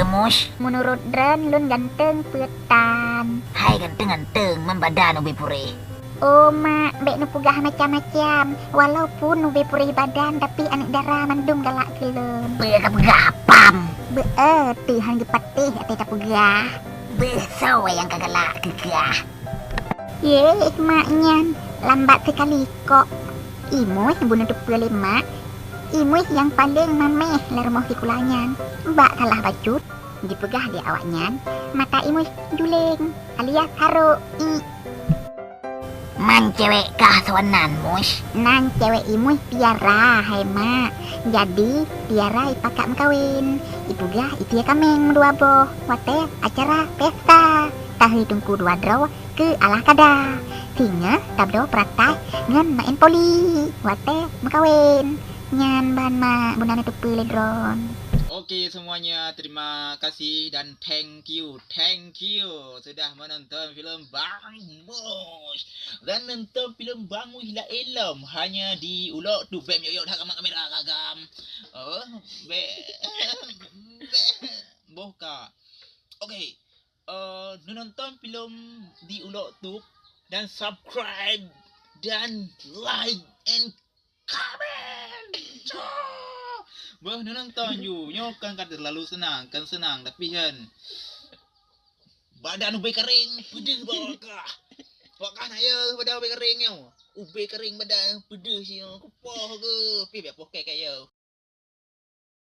Mus. Menurut Dren, lun ganteng petan. Hai ganteng membadan ubi puri. Oh mak, bek nu pugah macam-macam. Walaupun nu purih badan, tapi anak darah mandum galak kelun. Pegah pam. Tuhan gepatih ate tak pugah. Besau yang kagalak gegah. Ye, maknya lambat sekali kok. Imuh bunuh 25. Imuh yang paling mameh lermoh sikulanyan. Mbak salah bacut. Dipegah dia awaknya. Mata imuh juling alias haru. Man cewek kah sawanan mus. Nan cewek imuh piara hai mak. Jadi piara ipakak mengkawin. Ipugah itu ya kameng dua boh. Wate acara pesta. Tahu tungku dua draw ke alah kada. Sehingga tabdo pratai ngan main poli. Wate mengkawin. Nyan bahan mak bunan itu pilih drone. Oke semuanya, terima kasih dan thank you sudah menonton filem Bang Mus. Dan nonton filem Bang Mus lah elom hanya di ulok tu bem yoyo dah kamera kagam. Boka. Oke. Nonton filem di ulok tu dan subscribe dan like and comment. Nonton you kan terlalu senang tapi kan badan ubi kering pedih bawakah nak ya badan ubi kering yo ubi kering badan pedih sih kupoh ke pi biar pokai kayo